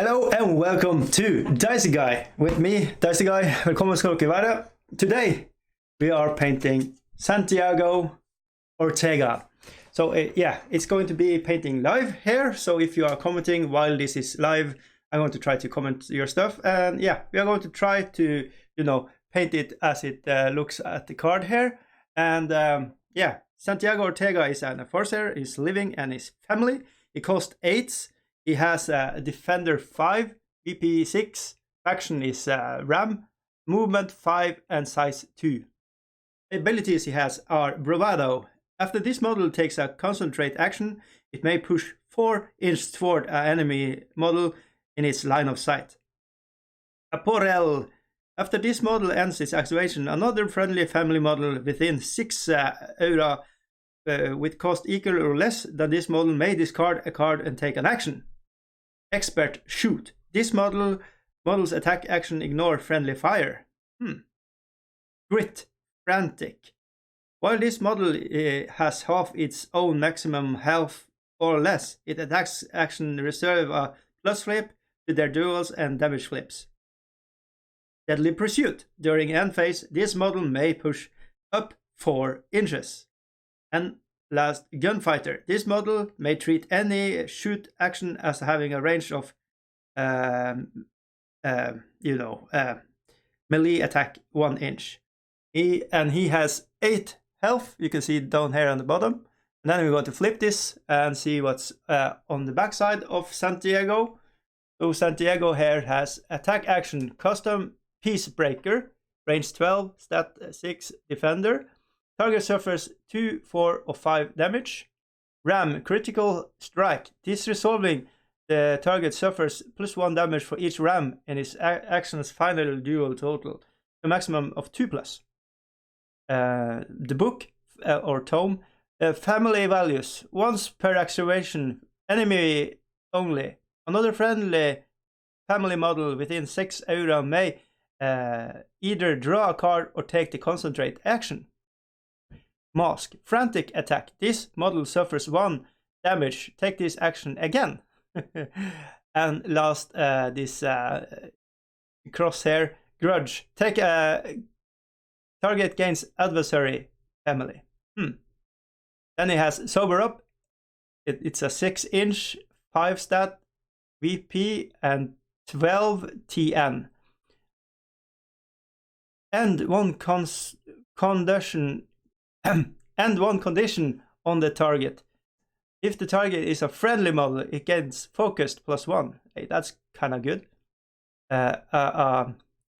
Hello and welcome to Dicey Guy with me, Dicey Guy. Velkommen skal dere være. Today we are painting Santiago Ortega. So yeah, it's going to be painting live here. So if you are commenting while this is live, I'm going to try to comment your stuff. And yeah, we are going to try to, paint it as it looks at the card here. And yeah, Santiago Ortega is an enforcer. He's living and his family. He costs 8. He has a Defender 5, VP 6, faction is Ram, movement 5 and size 2. Abilities he has are Bravado. After this model takes a concentrate action, it may push 4 inches toward an enemy model in its line of sight. Aporel. After this model ends its activation, another friendly family model within 6 aura with cost equal or less than this model may discard a card and take an action. Expert Shoot. This model's attack action ignore friendly fire. Grit. Frantic. While this model has half its own maximum health or less, it attacks action reserve a plus flip to their duels and damage flips. Deadly Pursuit. During end phase, this model may push up 4 inches. And last, Gunfighter. This model may treat any shoot action as having a range of, melee attack 1 inch. He has 8 health. You can see it down here on the bottom. And then we're going to flip this and see what's on the back side of Santiago. So Santiago here has attack action, custom Peacebreaker, range 12, stat 6, defender. Target suffers 2, 4, or 5 damage. Ram, critical strike. This resolving the target suffers +1 damage for each ram in its action's final duel total, a maximum of 2+. The book or tome, family values. Once per activation, enemy only. Another friendly family model within 6 aura may either draw a card or take the concentrate action. Mask. Frantic attack. This model suffers 1 damage. Take this action again. And last, this crosshair. Grudge. Take a target gains adversary family. Then he has Sober Up. It's a 6 inch, 5 stat, VP, and 12 TN. And one condition on the target. If the target is a friendly model, it gets focused +1. Hey, that's kind of good.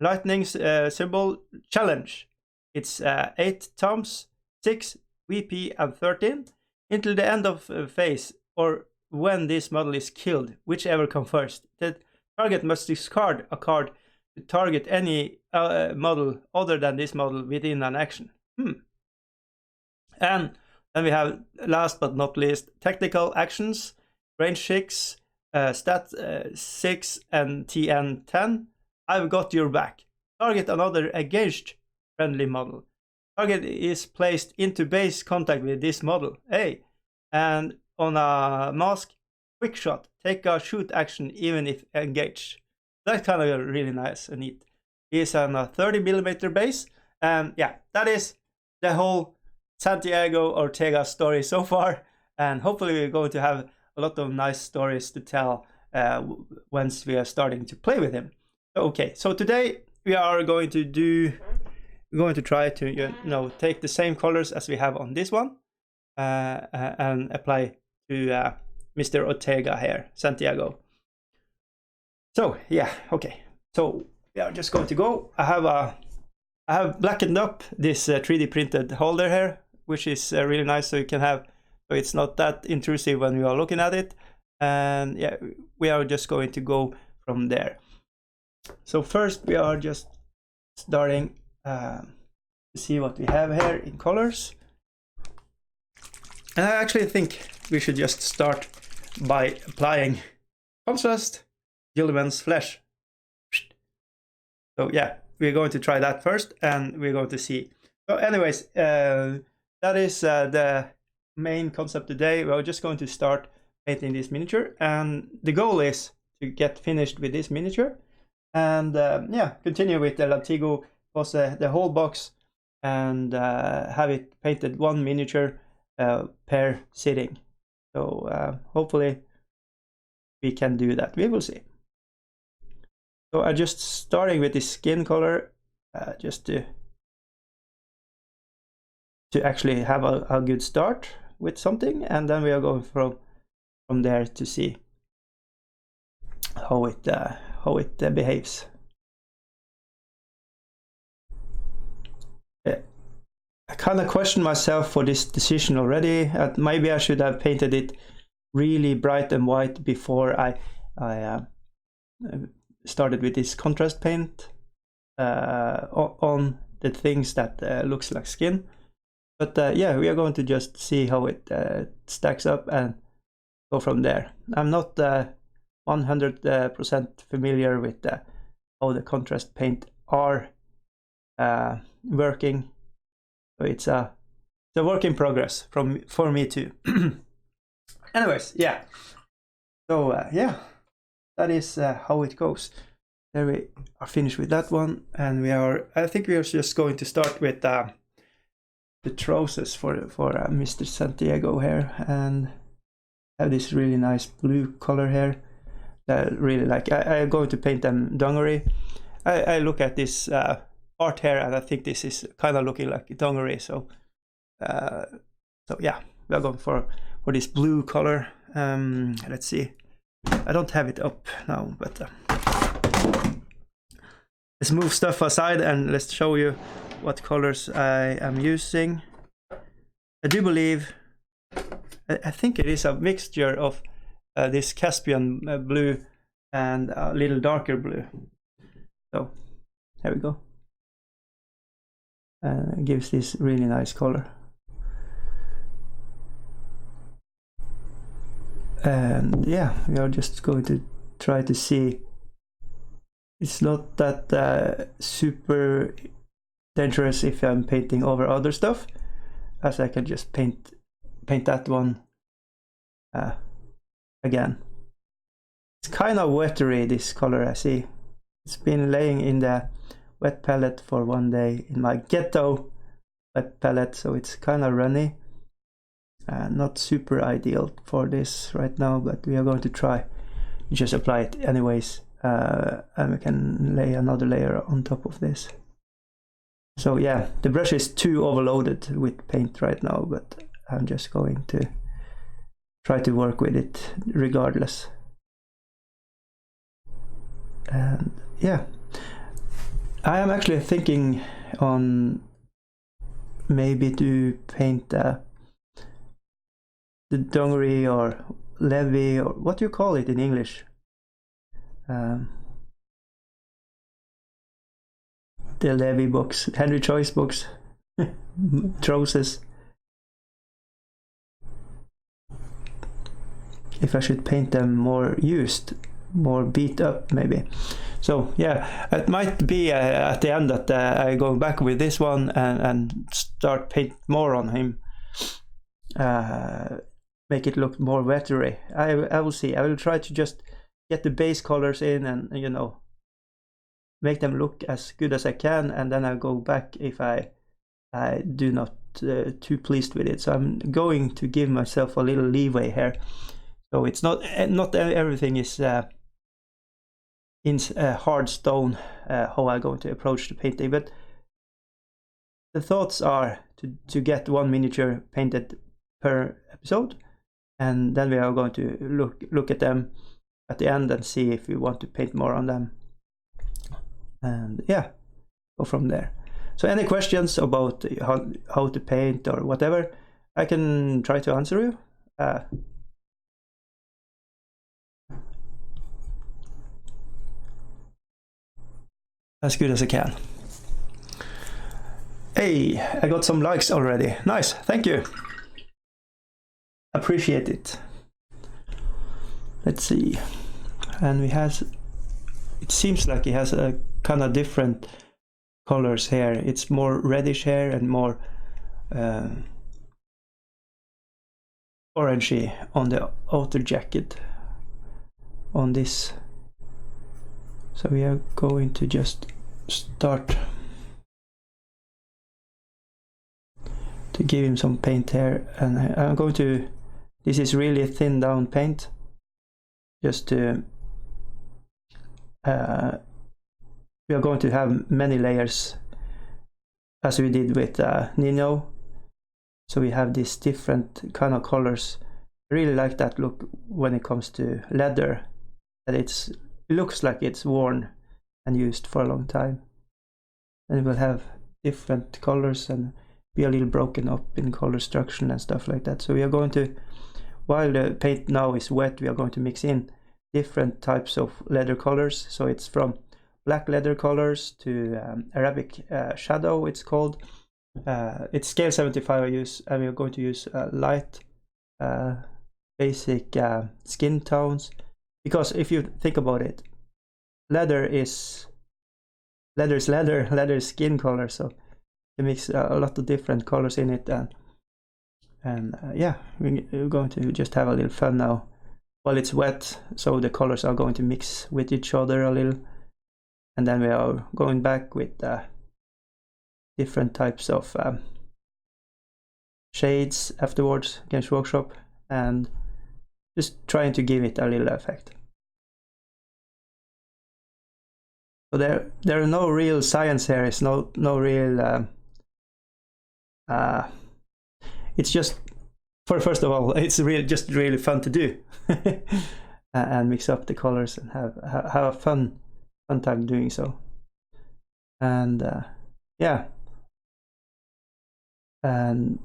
Lightning symbol challenge. It's 8 times 6 VP and 13 until the end of phase or when this model is killed, whichever comes first. The target must discard a card to target any model other than this model within an action. And then we have, last but not least, technical actions, range 6, stat 6, and TN 10. I've got your back. Target another engaged friendly model. Target is placed into base contact with this model. Hey, and on a mask, quick shot. Take a shoot action even if engaged. That's kind of really nice and neat. He's on a 30mm base. And yeah, that is the whole Santiago Ortega story so far. And hopefully we're going to have a lot of nice stories to tell once we are starting to play with him. Okay, so today we are going to try to take the same colors as we have on this one and apply to Mr. Ortega here, Santiago. So yeah, okay. So we are just going to go. I have blackened up this 3D printed holder here, which is really nice. So you can have, so it's not that intrusive when you are looking at it. And yeah, we are just going to go from there. So first we are just starting to see what we have here in colors. And I actually think we should just start by applying contrast, Gilliman's Flesh. So yeah, we're going to try that first and we're going to see. So anyways, that is the main concept today. We're just going to start painting this miniature, and the goal is get finished with this miniature, and yeah, continue with the Latigo was the whole box, and have it painted one miniature per sitting. So hopefully we can do that. We will see. So I'm just starting with this skin color, just to actually have a good start with something, and then we are going from there to see how it behaves. I kind of question myself for this decision already. Maybe I should have painted it really bright and white before I started with this contrast paint on the things that looks like skin. But yeah, we are going to just see how it stacks up and go from there. I'm not 100% familiar with how the contrast paint are working. So it's a work in progress for me too. Anyways, yeah. So yeah, that is how it goes. There we are finished with that one, and I think we are just going to start with the trousers for Mr. Santiago here, and have this really nice blue color here that I really like. I'm going to paint them dungaree. I look at this art here, and I think this is kind of looking like dungaree. So yeah, we are going for this blue color. Let's see. I don't have it up now, but let's move stuff aside and let's show you what colors I am using. I do believe, I think it is a mixture of this Caspian blue and a little darker blue. So there we go. It gives this really nice color. And yeah, we are just going to try to see. It's not that super dangerous if I'm painting over other stuff, as I can just paint that one again. It's kind of watery, this color, I see. It's been laying in the wet palette for one day in my ghetto wet palette, so it's kind of runny. Not super ideal for this right now, but we are going to try. You just apply it anyways, and we can lay another layer on top of this. So yeah, the brush is too overloaded with paint right now, but I'm just going to try to work with it regardless. And yeah, I am actually thinking on maybe to paint the dungaree or levy, or what do you call it in English? The levy box, Henry Choice box, trousers. If I should paint them more used, more beat up maybe. So yeah, it might be at the end that I go back with this one and start paint more on him. Make it look more watery. I will see. I will try to just get the base colors in and, you know, make them look as good as I can, and then I'll go back if I do not too pleased with it. So I'm going to give myself a little leeway here. So it's not everything is in hard stone how I'm going to approach the painting, but the thoughts are to get one miniature painted per episode, and then we are going to look at them at the end and see if we want to paint more on them, and yeah, go from there. So any questions about how to paint or whatever, I can try to answer you. As good as I can. Hey, I got some likes already. Nice, thank you. Appreciate it. Let's see. And it seems like it has a kind of different colors here. It's more reddish here and more orangey on the outer jacket on this So we are going to just start to give him some paint here, and I'm going to, this is really thin down paint, just to we are going to have many layers as we did with Nino, so we have these different kind of colors. I really like that look when it comes to leather, that it looks like it's worn and used for a long time, and it will have different colors and be a little broken up in color structure and stuff like that. So we are going to, while the paint now is wet, we are going to mix in different types of leather colors. So it's from black leather colors to Arabic shadow, it's called. It's scale 75 I use, and we are going to use light basic skin tones, because if you think about it, leather is skin color, so it mix a lot of different colors in it, and yeah, we're going to just have a little fun now while it's wet, so the colors are going to mix with each other a little, and then we are going back with different types of shades afterwards, Games Workshop, and just trying to give it a little effect. So there are no real science here. It's no real. It's just, first of all, it's just really fun to do, and mix up the colors and have a fun time doing so. And yeah, and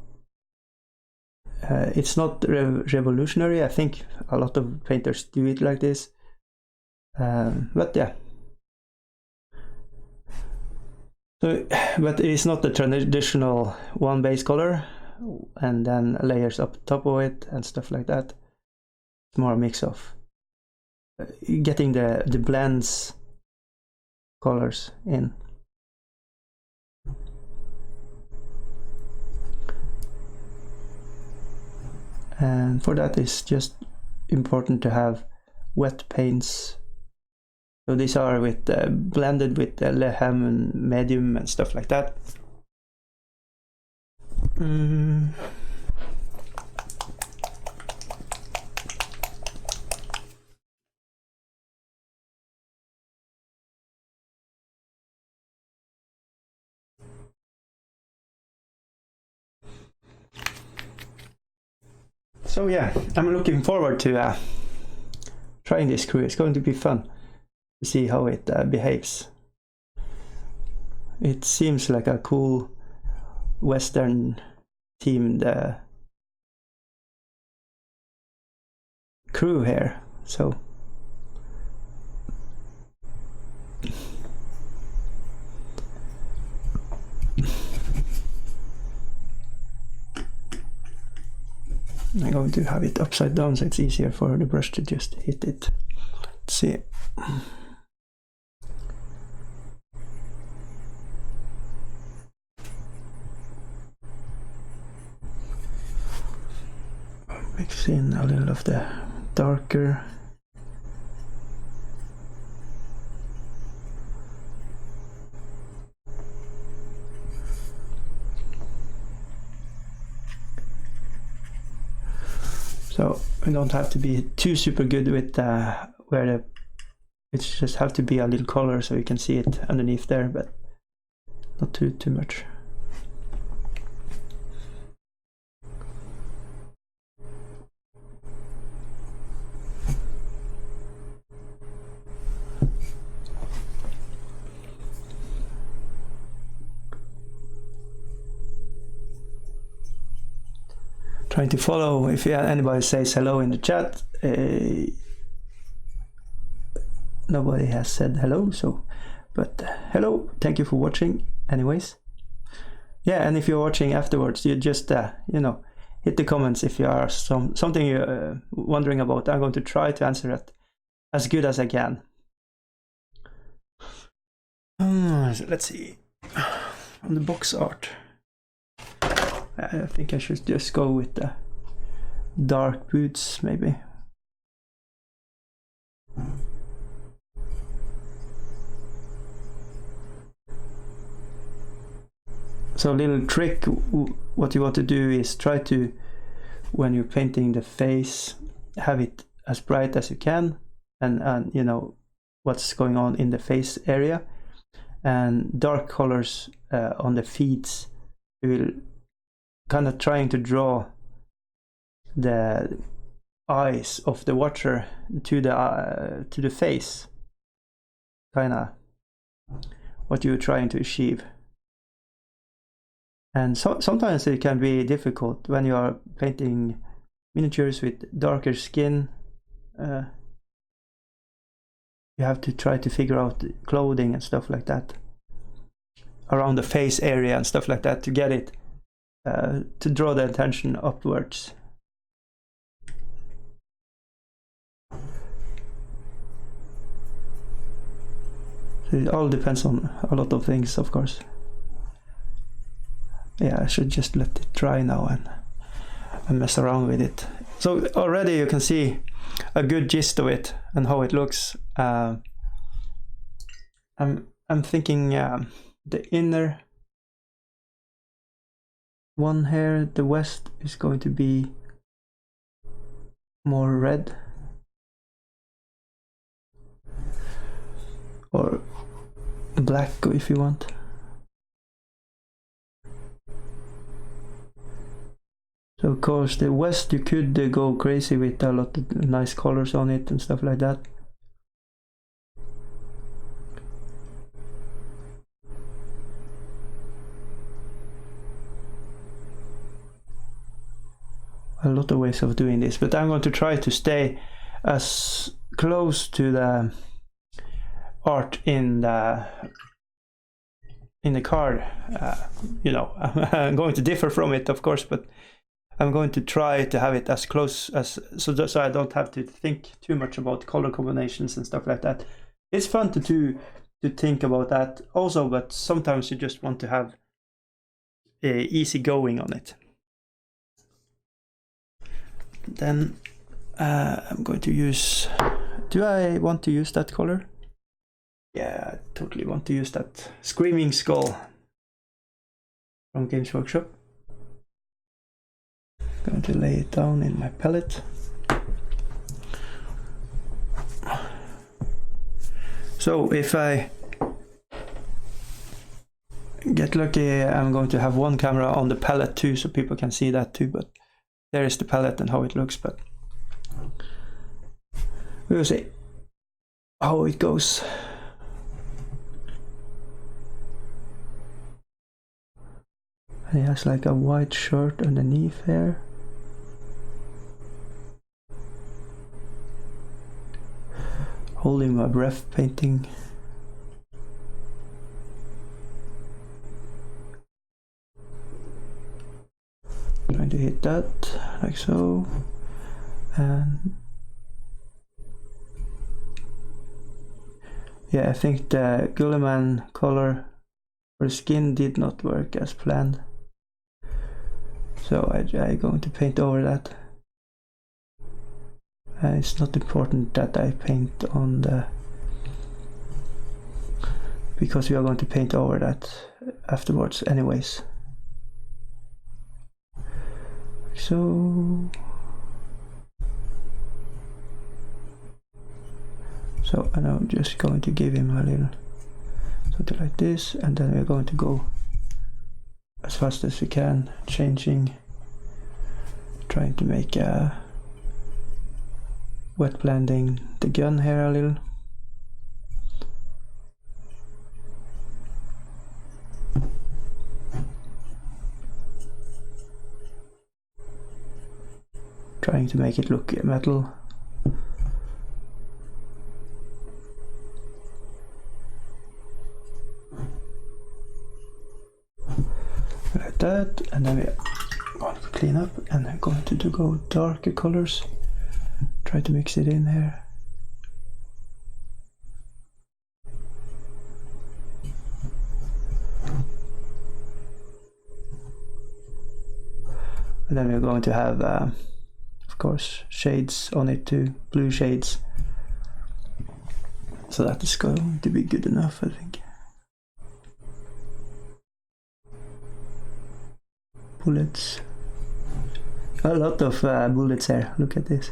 it's not revolutionary. I think a lot of painters do it like this, but yeah. So, but it's not the traditional one base color and then layers up top of it and stuff like that. It's more a mix of getting the blends colors in. And for that, it's just important to have wet paints. So these are with blended with Lehem and medium and stuff like that. So yeah, I'm looking forward to trying this crew. It's going to be fun to see how it behaves. It seems like a cool Western themed crew here, so I'm going to have it upside down so it's easier for the brush to just hit it. Let's see. Mix in a little of the darker. So we don't have to be too super good with where the, it's just have to be a little color so you can see it underneath there, but not too much. Trying to follow if anybody says hello in the chat. Nobody has said hello, so but hello, thank you for watching anyways. Yeah, and if you're watching afterwards, you just you know, hit the comments if you are something you're wondering about. I'm going to try to answer it as good as I can. Let's see, on the box art, I think I should just go with the dark boots, maybe. So a little trick, what you want to do is try to, when you're painting the face, have it as bright as you can, and you know what's going on in the face area, and dark colors on the feet. You will kind of trying to draw the eyes of the watcher to the face, kind of what you're trying to achieve. And so sometimes it can be difficult when you are painting miniatures with darker skin. You have to try to figure out clothing and stuff like that around the face area and stuff like that to get it to draw the attention upwards. So it all depends on a lot of things, of course. Yeah, I should just let it dry now and mess around with it. So already you can see a good gist of it and how it looks. I'm thinking the inner one here, the west, is going to be more red, or black if you want. So of course the west you could go crazy with a lot of nice colors on it and stuff like that. A lot of ways of doing this, but I'm going to try to stay as close to the art in the card. You know, I'm going to differ from it, of course, but I'm going to try to have it as close as so I don't have to think too much about color combinations and stuff like that. It's fun to think about that also, but sometimes you just want to have easy going on it. Then I'm going to use, do I want to use that color? Yeah, I totally want to use that Screaming Skull from Games Workshop. Going to lay it down in my palette. So if I get lucky, I'm going to have one camera on the palette too, so people can see that too, but there is the palette and how it looks, but we'll see how it goes. And he has like a white shirt underneath here. Holding my breath painting. Trying to hit that like so, and yeah, I think the Gulliman color for skin did not work as planned, so I'm going to paint over that. It's not important that I paint on the, because we are going to paint over that afterwards anyways. So and I'm just going to give him a little something like this, and then we're going to go as fast as we can, changing, trying to make a wet blending the gun here a little. Trying to make it look metal. Like that, and then we're going to clean up, and I'm going to go darker colors. Try to mix it in here. And then we're going to have of course shades on it too, blue shades, so that is going to be good enough, I think. bullets. A lot of bullets here. Look at this.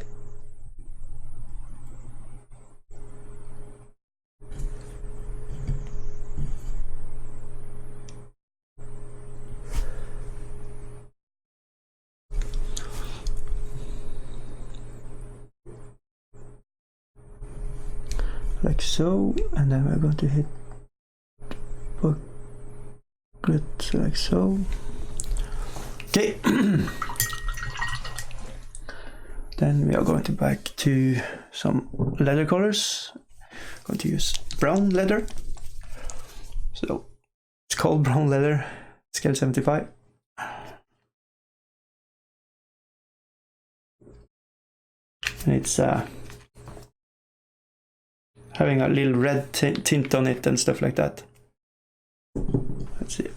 Like so, and then we're going to hit bucket like so. Okay. Then we are going to back to some leather colors. I'm going to use brown leather. So it's called brown leather, scale 75. And it's having a little red tint on it and stuff like that. Let's see.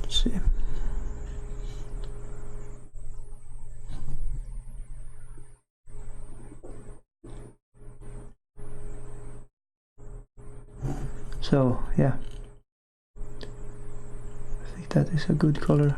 Let's see. So yeah, I think that is a good color.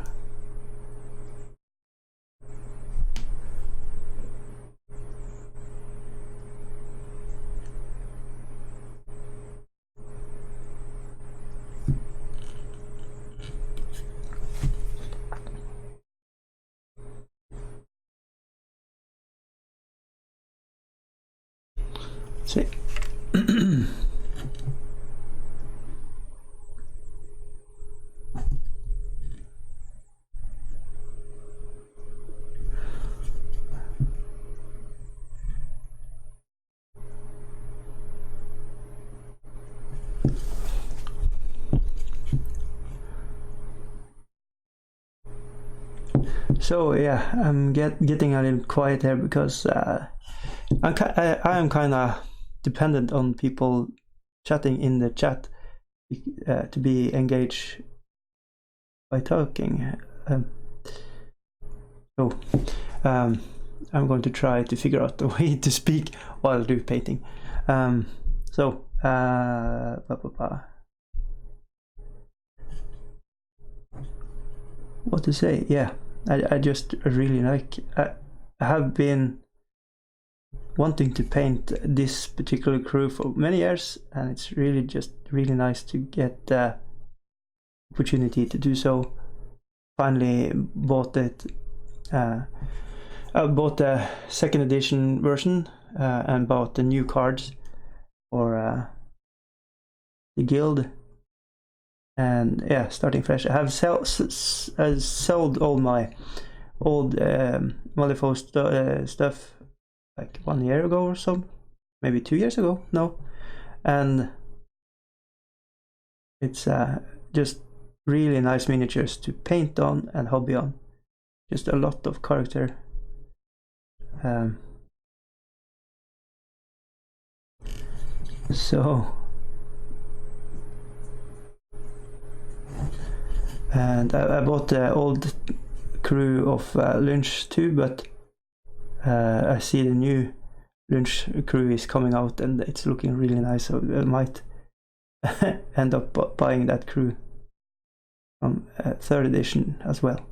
See. So yeah, I'm getting a little quiet here because I am kind of dependent on people chatting in the chat to be engaged by talking. I'm going to try to figure out a way to speak while I do painting. What to say? Yeah, I just really like. I have been wanting to paint this particular crew for many years, and it's really just really nice to get the opportunity to do so. Finally bought it. I bought the second edition version and bought the new cards for the guild. And yeah, starting fresh. I have sold all my old Malifaux stuff like 1 year ago or so, maybe 2 years ago. No, and it's just really nice miniatures to paint on and hobby on. Just a lot of character. And I bought the old crew of Lunch too, but I see the new Lunch crew is coming out and it's looking really nice, so I might end up buying that crew from 3rd edition as well.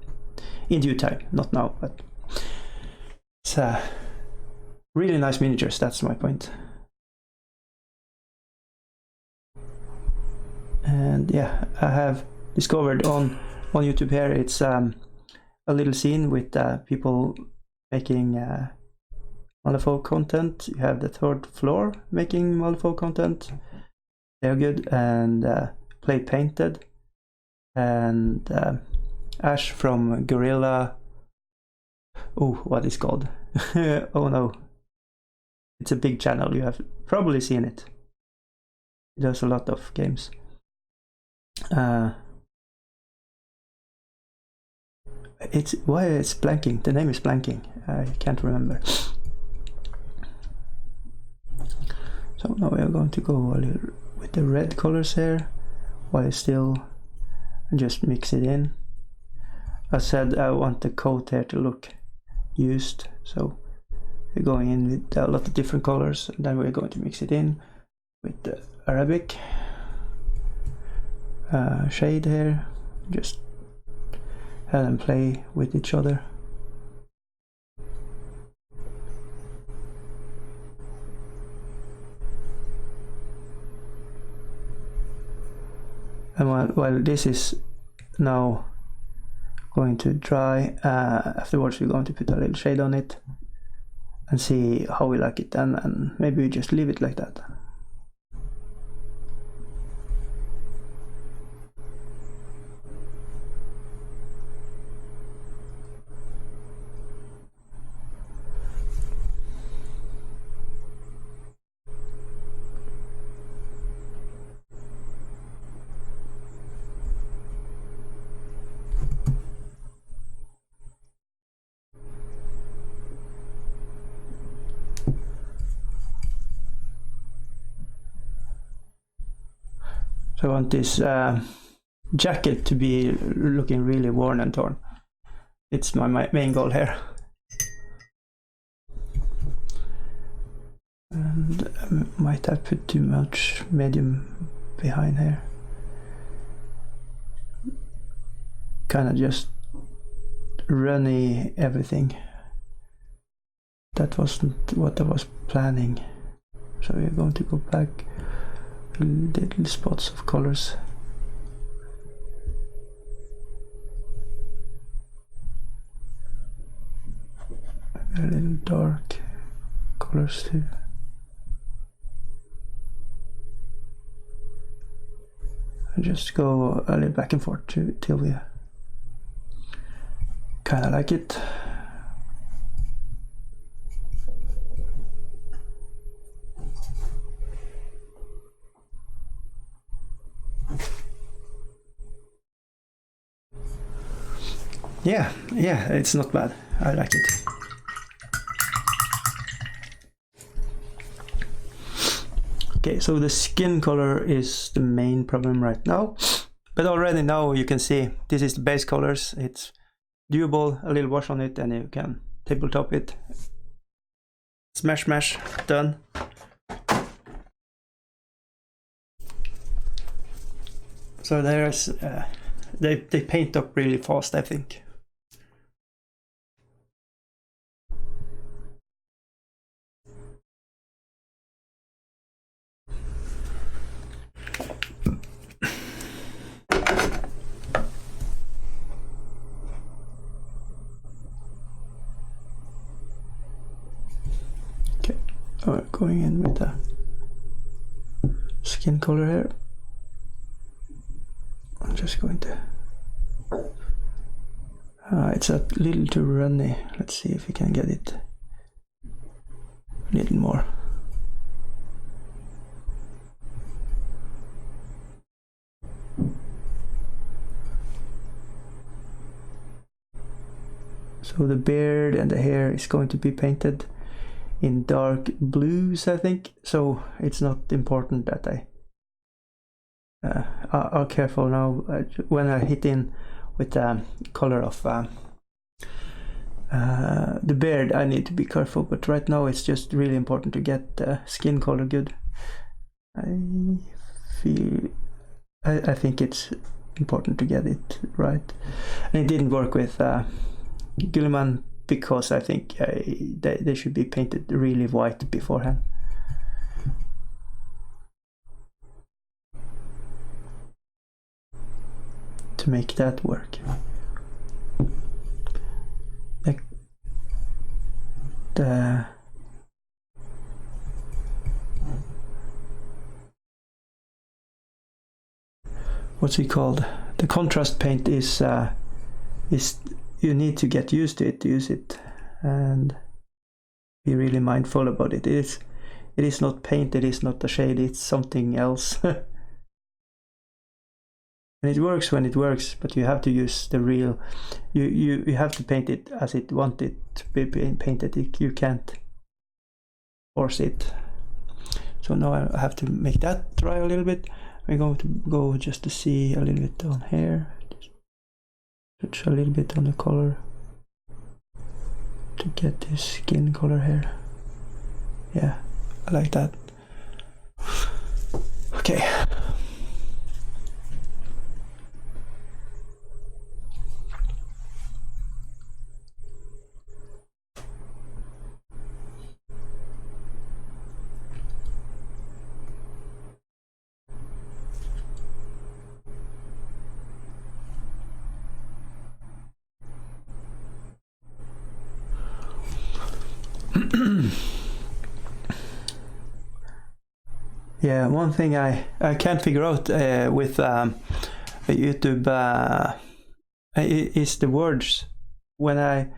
In due time, not now, but it's really nice miniatures, that's my point. And yeah, I have discovered on YouTube here, it's a little scene with people making Malifaux content. You have the 3rd floor making Malifaux content. They're good, and Play Painted, and Ash from Gorilla. Oh, what is called? Oh no, it's a big channel. You have probably seen it. It does a lot of games. It's why it's blanking. The name is blanking. I can't remember. So now we are going to go a little with the red colors here, while still just mix it in. I said I want the coat here to look used, so we're going in with a lot of different colors, and then we're going to mix it in with the Arabic shade here. Just have them play with each other. And while this is now going to dry, afterwards we're going to put a little shade on it and see how we like it then, and maybe we just leave it like that. So I want this jacket to be looking really worn and torn. It's my main goal here. And I might have put too much medium behind here. Kind of just runny everything. That wasn't what I was planning. So we're going to go back. Little spots of colors. A little dark colors too. And just go a little back and forth till we kind of like it. Yeah, it's not bad. I like it. Okay, so the skin color is the main problem right now. But already now you can see this is the base colors. It's doable, a little wash on it, and you can tabletop it. Smash, done. So there's, they paint up really fast, I think. Going in with the skin color here. I'm just going to it's a little too runny. Let's see if we can get it a little more. So the beard and the hair is going to be painted in dark blues, I think, so it's not important that I'll careful now when I hit in with the color of the beard. I need to be careful, but right now it's just really important to get the skin color good. I think it's important to get it right, and it didn't work with Gilliman, because I think they should be painted really white beforehand. To make that work. Like the what's it called? The contrast paint is you need to get used to it to use it, and be really mindful about it. It is not paint, it is not a shade, it's something else. And it works when it works, but you have to use the real, you have to paint it as it wanted to be painted. You can't force it. So now I have to make that dry a little bit. I'm going to go just to see a little bit on here. Touch a little bit on the color to get this skin color here. Yeah, I like that. Okay. Yeah, one thing I can't figure out with YouTube is the words. When I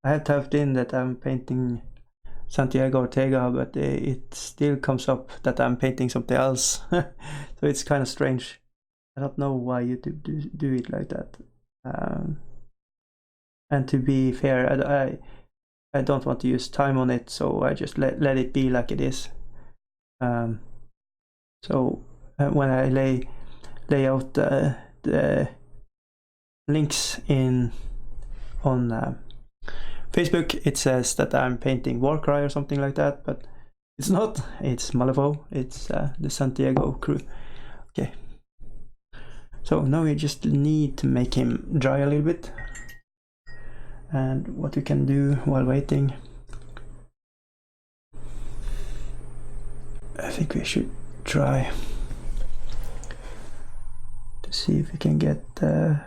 have typed in that I'm painting Santiago Ortega, but it still comes up that I'm painting something else. So it's kind of strange. I don't know why YouTube do it like that. And to be fair, I don't want to use time on it, so I just let it be like it is. So when I lay out the links on Facebook, it says that I'm painting Warcry or something like that, but it's not. It's Malifaux. It's the Santiago crew. Okay. So now we just need to make him dry a little bit. And what we can do while waiting, I think we should try to see if we can get to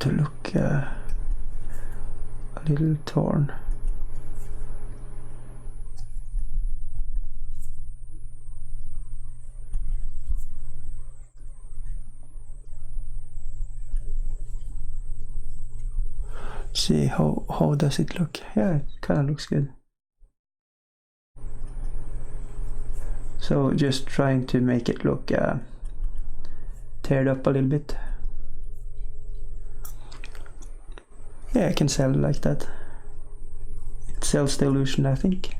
look a little torn. See how does it look? Yeah, it kind of looks good. So just trying to make it look teared up a little bit. Yeah, I can sell like that. It sells the illusion, I think.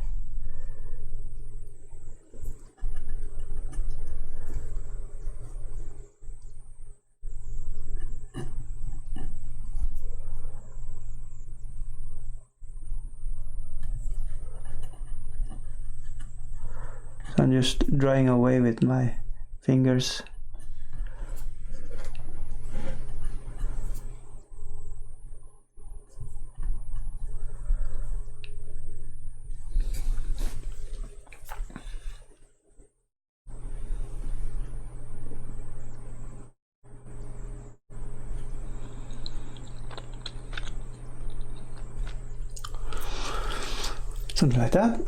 So I'm just drying away with my fingers. Something like that.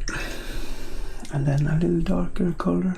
And then a little darker color.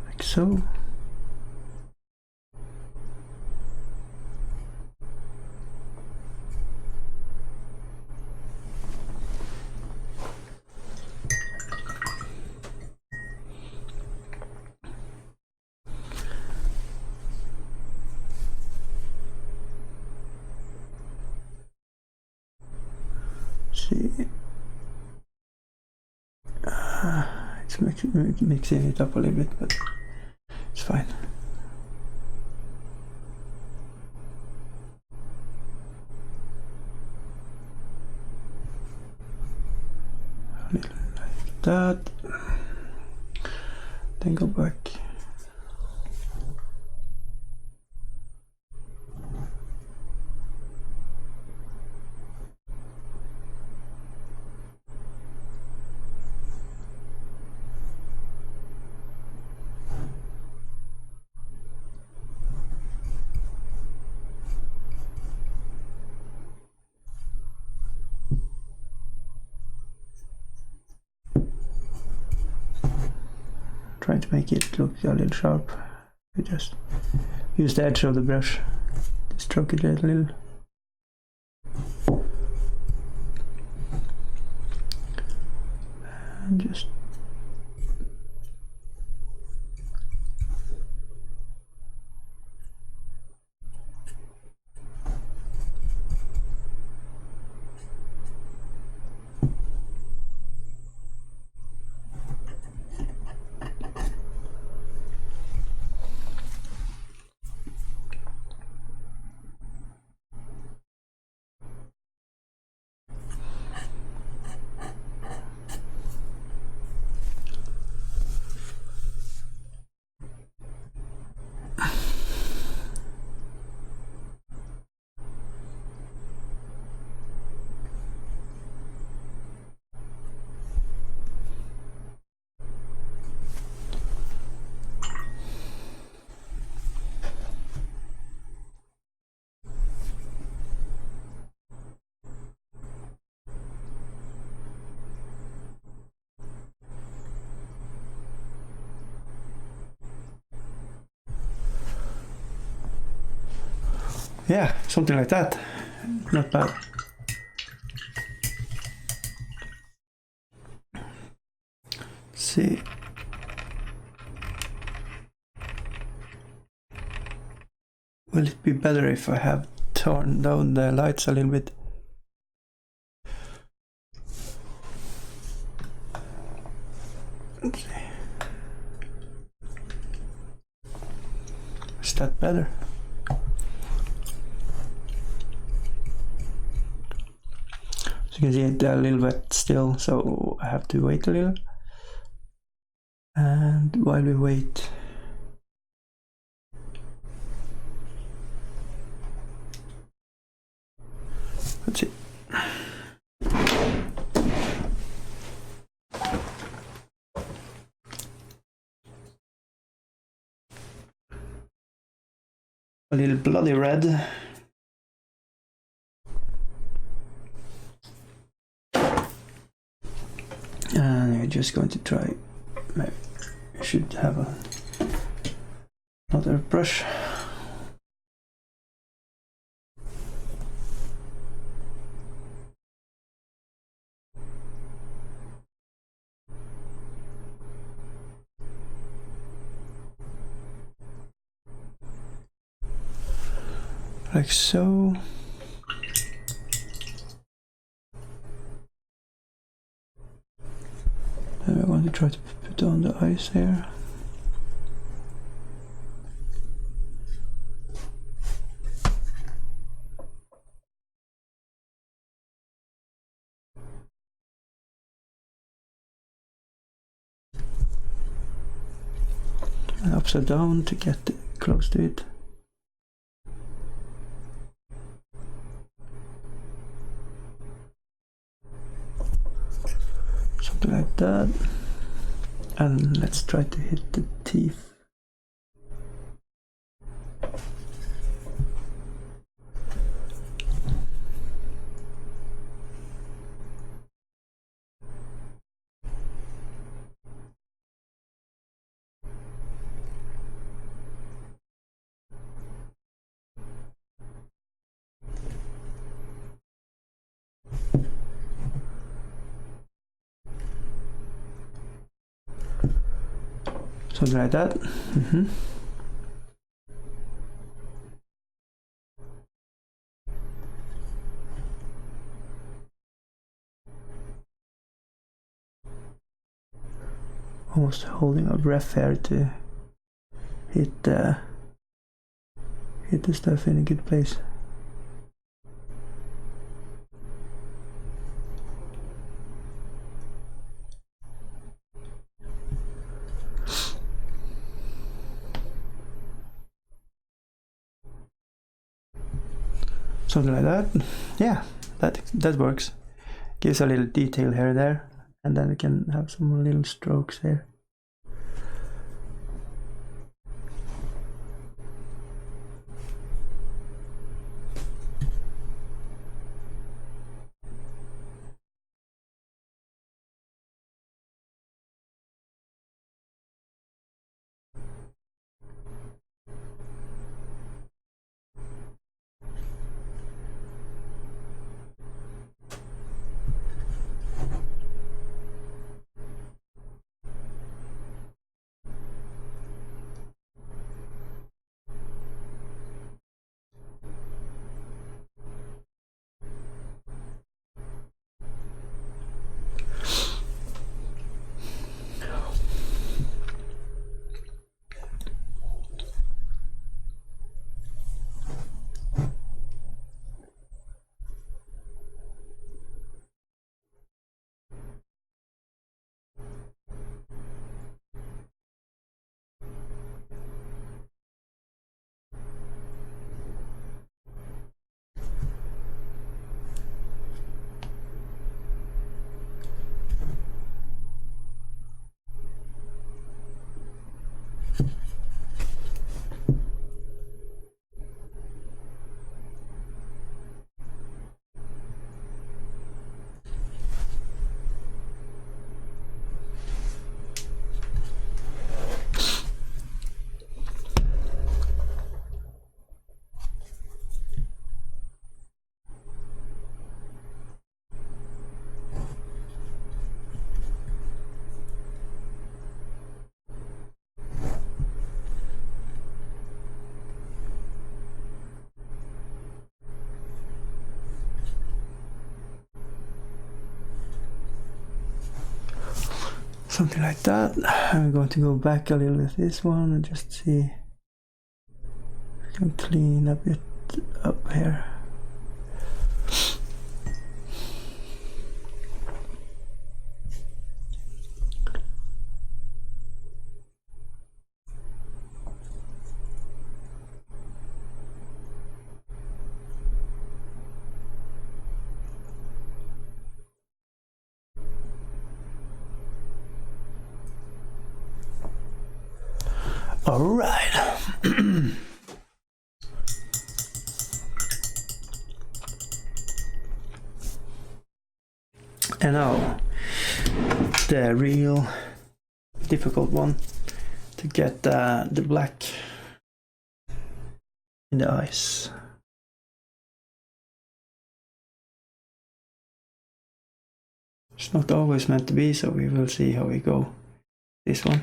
Like so. See, it's mixing it up a little bit, but it's fine. A little like that. Then go back. Trying to make it look a little sharp. We just use the edge of the brush to stroke it a little. just yeah, something like that. Not bad. Let's see. Will it be better if I have turned down the lights a little bit? Let's see. Is that better? You can see it a little bit still, so I have to wait a little. And while we wait, let's see. A little bloody red. And we're just going to try, maybe I should have another brush. Like so. And I want to try to put on the eyes here. And upside down to get close to it. Something like that. And let's try to hit the teeth. Something like that. Almost holding a breath here to hit the stuff in a good place. Something like that. Yeah, that works. Gives a little detail here and there, and then we can have some little strokes here. something like that. I'm going to go back a little with this one and just see if I can clean a bit up here. All right. And now the real difficult one, to get the black in the eyes. It's not always meant to be, so we will see how we go. This one.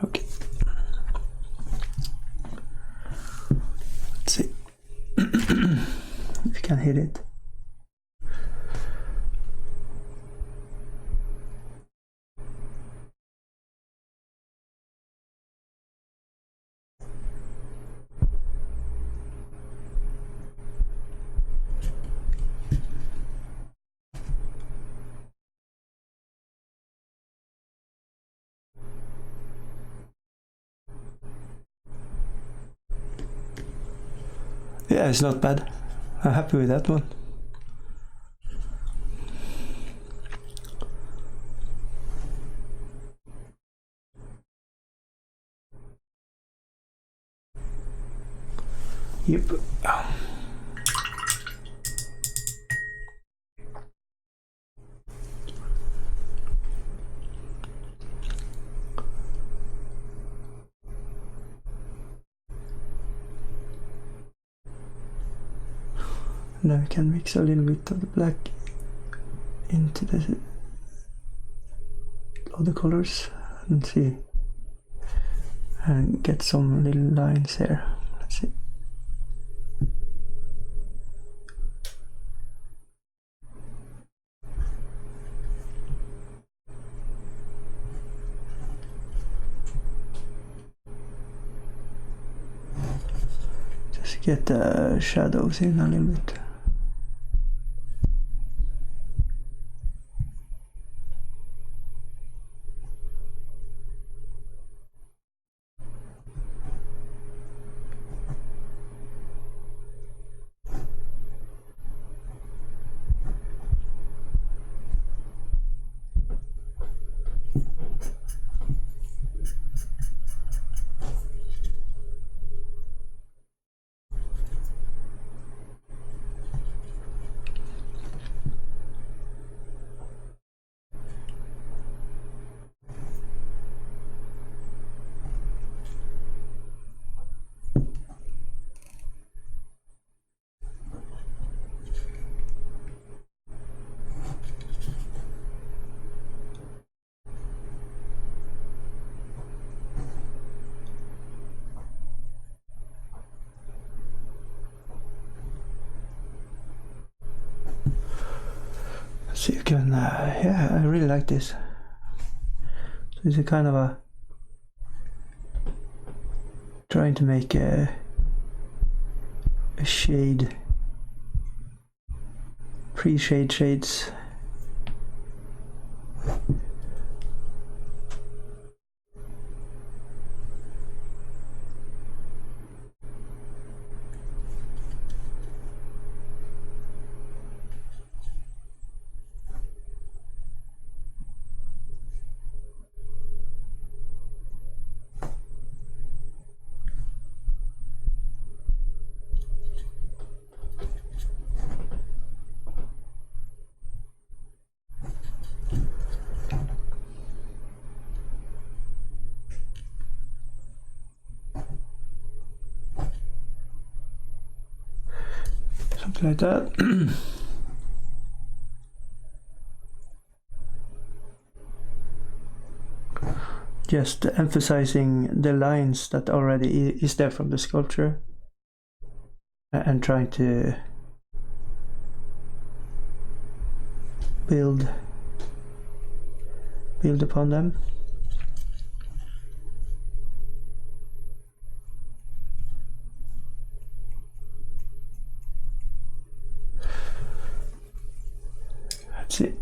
Okay. Let's see if you can hit it. Yeah, it's not bad. I'm happy with that one. Yep. Now we can mix a little bit of the black into the other colors and see, and get some little lines here. Let's see. Just get the shadows in a little bit. So you can, yeah, I really like this. So it's a kind of a trying to make a shade, pre-shade shades. Something like that. just emphasizing the lines that already is there from the sculpture and trying to build upon them. That's it.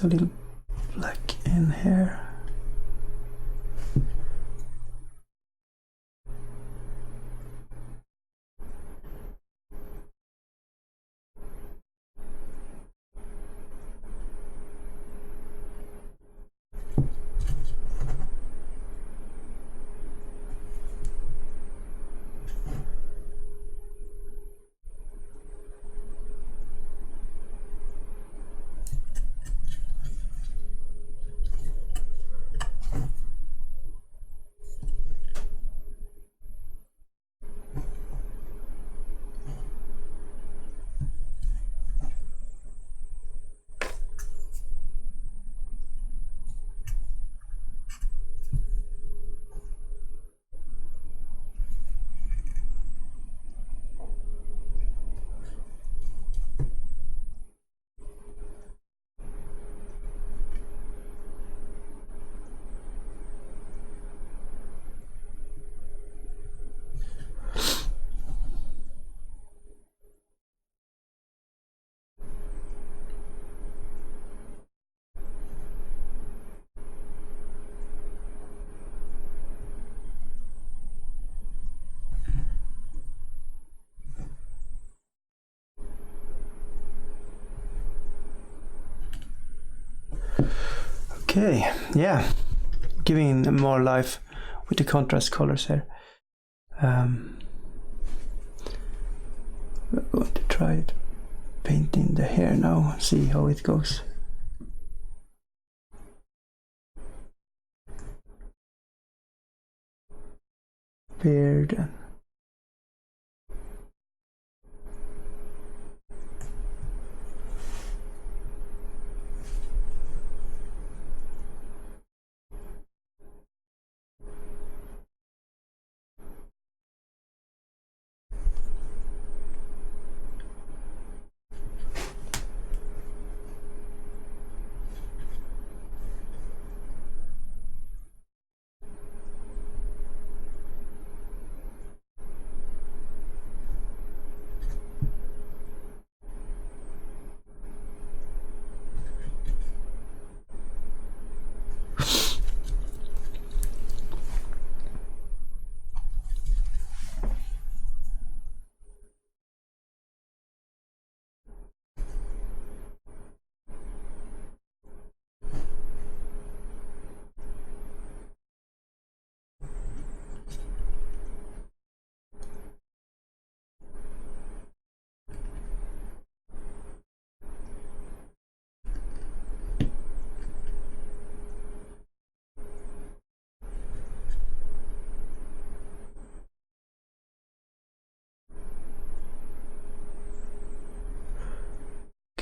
A little black in here. Okay, yeah, giving more life with the contrast colors here. We're going to try it painting the hair now and see how it goes. Beard and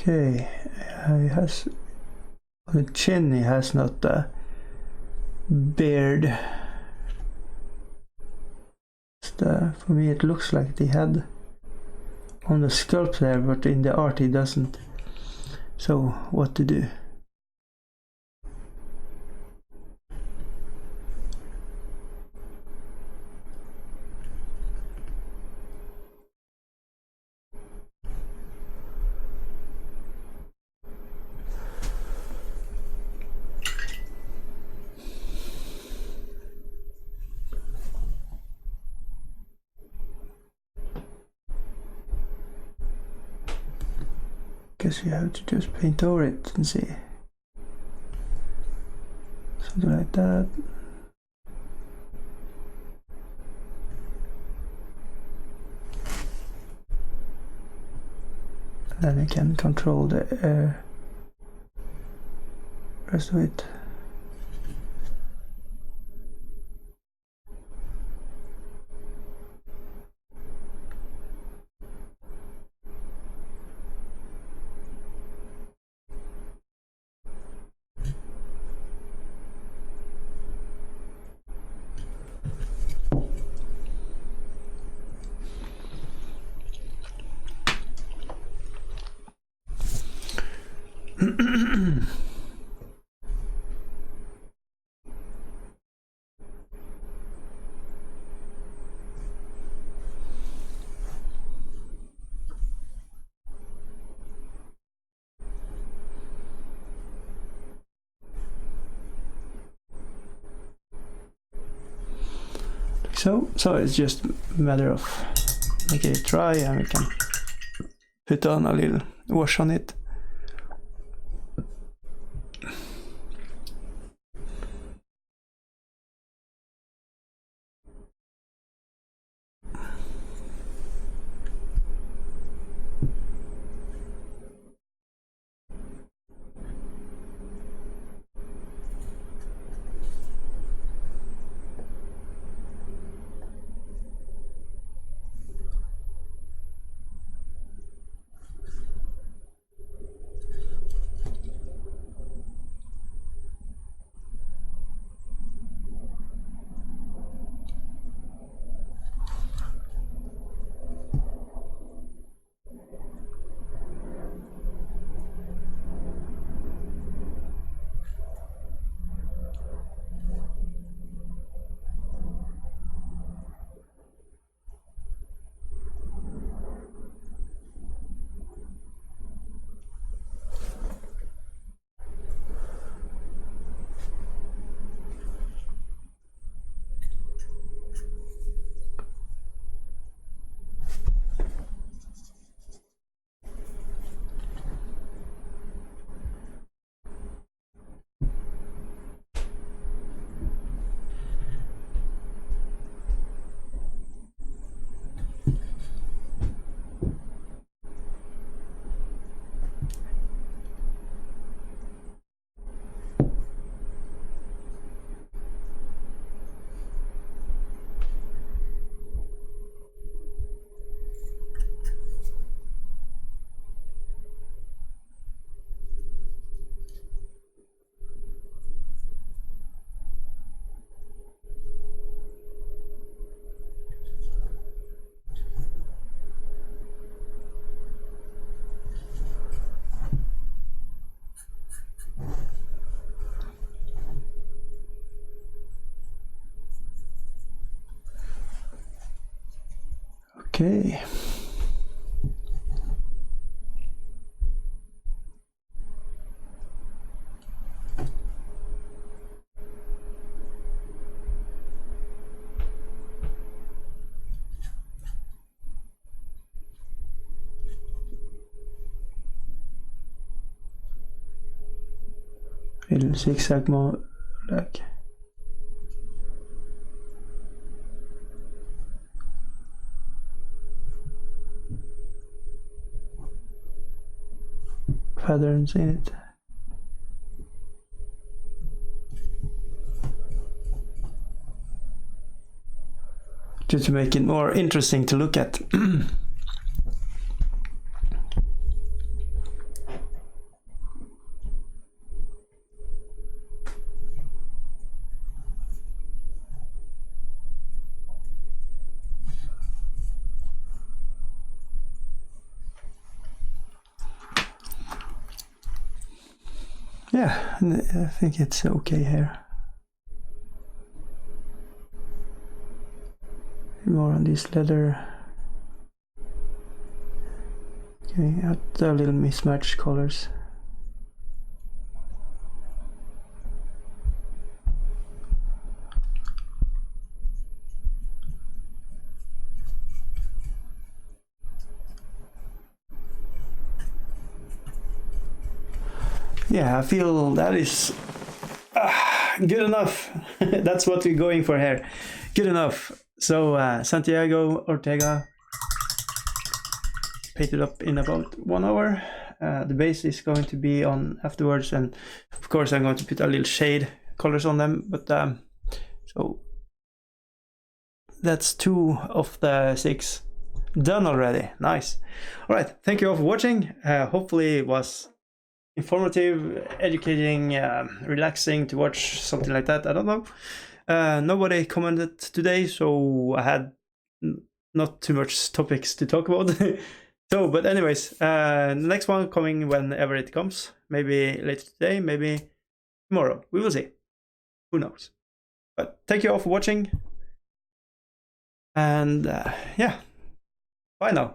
okay, he has on the chin. He has not a beard. For me, it looks like the head on the sculpt there, but in the art he doesn't. So, what to do? Guess you have to just paint over it and see. Something like that. And then you can control the rest of it. So it's just a matter of making it dry, and we can put on a little wash on it. Okay. Little zigzag more like patterns in it. Just to make it more interesting to look at. Yeah, I think it's okay here. More on this leather. Giving out the little mismatched colors. Yeah, I feel that is good enough. That's what we're going for here. Good enough. So Santiago Ortega painted up in about 1 hour, The base is going to be on afterwards, and of course I'm going to put a little shade colors on them. But so that's 2 of the 6 done already. Nice. All right, thank you all for watching. Hopefully it was informative, educating, relaxing to watch, something like that. I don't know. Nobody commented today, so I had not too much topics to talk about. So, but anyways, the next one coming whenever it comes. Maybe later today, maybe tomorrow. We will see. Who knows? But thank you all for watching. And yeah, bye now.